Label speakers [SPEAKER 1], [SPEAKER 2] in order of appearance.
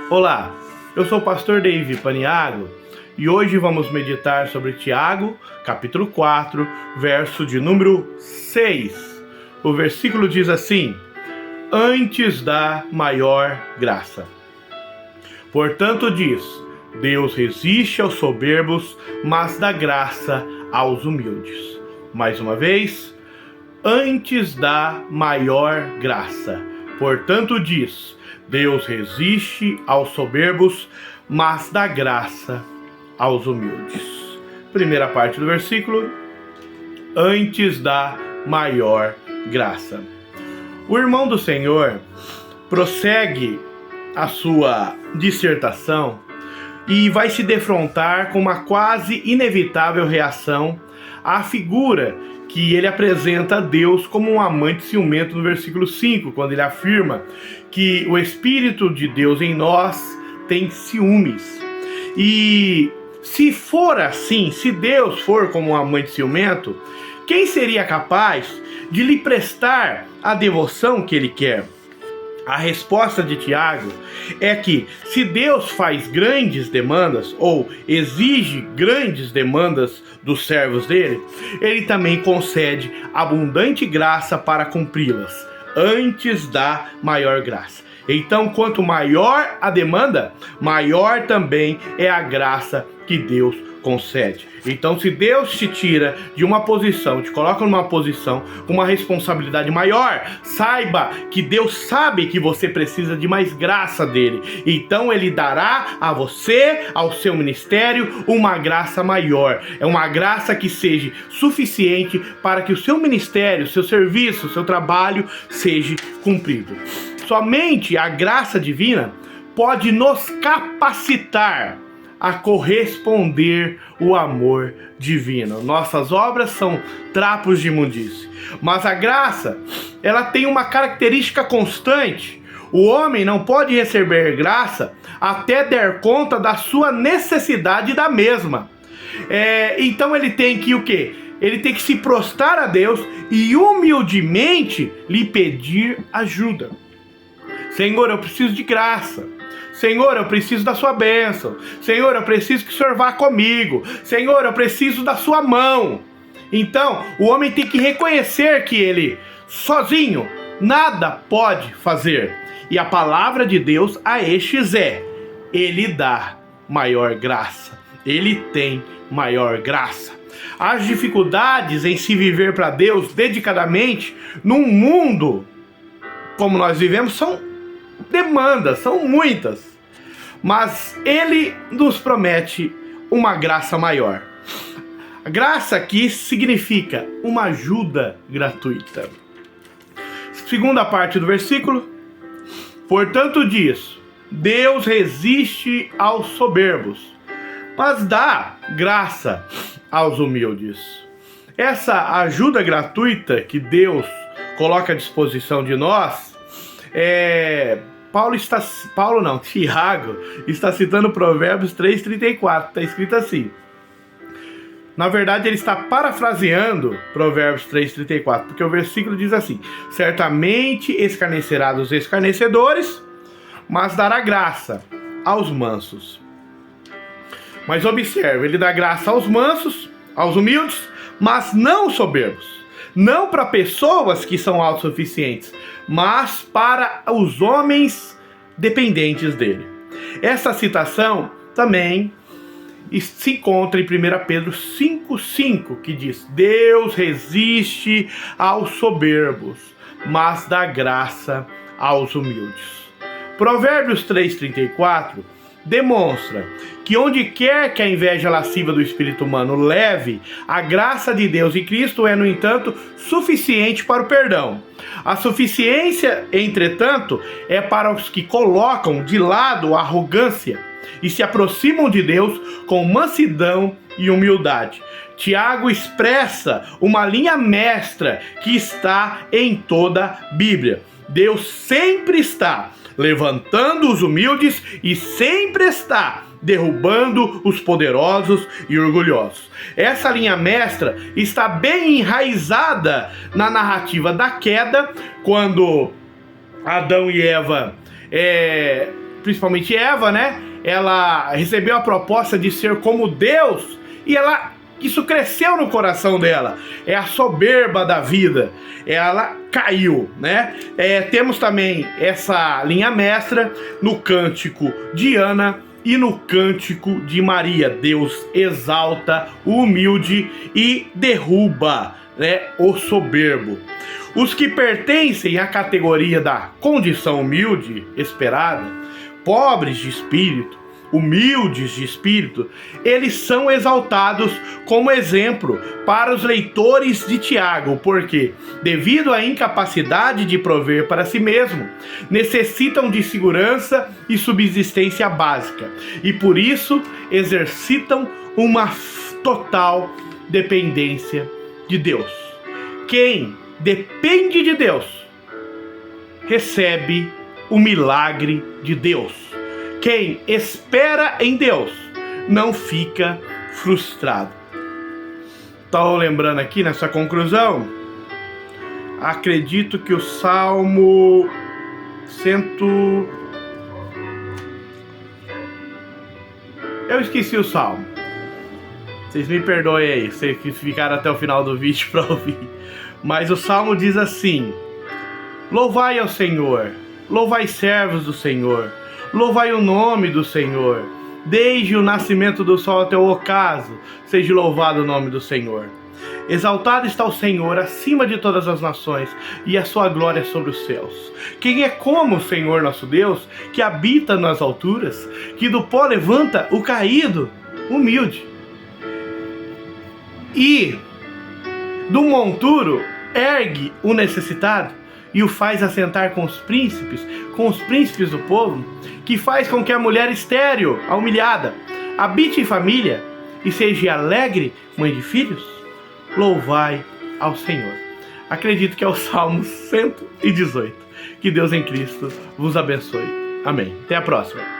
[SPEAKER 1] Olá, eu sou o pastor David Paniagua e hoje vamos meditar sobre Tiago, capítulo 4, verso de número 6. O versículo diz assim: antes da maior graça. Portanto diz, Deus resiste aos soberbos, mas dá graça aos humildes. Mais uma vez, antes da maior graça. Portanto diz, Deus resiste aos soberbos, mas dá graça aos humildes. Primeira parte do versículo, antes da maior graça. O irmão do Senhor prossegue a sua dissertação e vai se defrontar com uma quase inevitável reação à figura que ele apresenta a Deus como um amante ciumento no versículo 5, quando ele afirma que o Espírito de Deus em nós tem ciúmes. E se for assim, se Deus for como um amante ciumento, quem seria capaz de lhe prestar a devoção que ele quer? A resposta de Tiago é que se Deus faz grandes demandas ou exige grandes demandas dos servos dele, ele também concede abundante graça para cumpri-las, antes da maior graça. Então, quanto maior a demanda, maior também é a graça que Deus concede. Então, se Deus te tira de uma posição, te coloca numa posição com uma responsabilidade maior, saiba que Deus sabe que você precisa de mais graça dele. Então, ele dará a você, ao seu ministério, uma graça maior. É uma graça que seja suficiente para que o seu ministério, seu serviço, seu trabalho seja cumprido. Somente a graça divina pode nos capacitar a corresponder o amor divino. Nossas obras são trapos de imundície. Mas a graça, ela tem uma característica constante. O homem não pode receber graça até der conta da sua necessidade da mesma. Então ele tem que o quê? Ele tem que se prostrar a Deus e humildemente lhe pedir ajuda. Senhor, eu preciso de graça. Senhor, eu preciso da sua bênção. Senhor, eu preciso que o Senhor vá comigo. Senhor, eu preciso da sua mão. Então, o homem tem que reconhecer que ele, sozinho, nada pode fazer. E a palavra de Deus a estes é: ele dá maior graça. Ele tem maior graça. As dificuldades em se viver para Deus dedicadamente, num mundo como nós vivemos, são demandas, são muitas. Mas ele nos promete uma graça maior. A graça aqui significa uma ajuda gratuita. Segunda parte do versículo. Portanto diz, Deus resiste aos soberbos, mas dá graça aos humildes. Essa ajuda gratuita que Deus coloca à disposição de nós, Tiago está citando Provérbios 3:34, está escrito assim. Na verdade, ele está parafraseando Provérbios 3:34, porque o versículo diz assim: certamente escarnecerá dos escarnecedores, mas dará graça aos mansos. Mas observe, ele dá graça aos mansos, aos humildes, mas não aos soberbos. Não para pessoas que são autossuficientes, mas para os homens dependentes dele. Essa citação também se encontra em 1 Pedro 5,5, que diz: Deus resiste aos soberbos, mas dá graça aos humildes. Provérbios 3,34 demonstra que onde quer que a inveja lasciva do espírito humano leve, a graça de Deus em Cristo é, no entanto, suficiente para o perdão. A suficiência, entretanto, é para os que colocam de lado a arrogância e se aproximam de Deus com mansidão e humildade. Tiago expressa uma linha mestra que está em toda a Bíblia. Deus sempre está levantando os humildes e sempre está derrubando os poderosos e orgulhosos. Essa linha mestra está bem enraizada na narrativa da queda, quando Adão e Eva principalmente Eva, né? Ela recebeu a proposta de ser como Deus e isso cresceu no coração dela. É a soberba da vida. Ela caiu, né? Temos também essa linha mestra no cântico de Ana e no cântico de Maria. Deus exalta o humilde e derruba, né, o soberbo. Os que pertencem à categoria da condição humilde, esperada, pobres de espírito, humildes de espírito, eles são exaltados como exemplo para os leitores de Tiago, porque, devido à incapacidade de prover para si mesmo, necessitam de segurança e subsistência básica, e por isso exercitam uma total dependência de Deus. Quem depende de Deus recebe o milagre de Deus. Quem espera em Deus não fica frustrado. Estou lembrando aqui nessa conclusão, acredito que o Salmo 100... Eu esqueci o Salmo. Vocês me perdoem aí, vocês que ficaram até o final do vídeo para ouvir. Mas o Salmo diz assim: louvai ao Senhor, louvai servos do Senhor, louvai o nome do Senhor. Desde o nascimento do sol até o ocaso, seja louvado o nome do Senhor. Exaltado está o Senhor acima de todas as nações, e a sua glória sobre os céus. Quem é como o Senhor nosso Deus, que habita nas alturas, que do pó levanta o caído, humilde, e do monturo ergue o necessitado, e o faz assentar com os príncipes do povo, que faz com que a mulher estéril, a humilhada, habite em família, e seja alegre mãe de filhos. Louvai ao Senhor. Acredito que é o Salmo 118. Que Deus em Cristo vos abençoe. Amém. Até a próxima.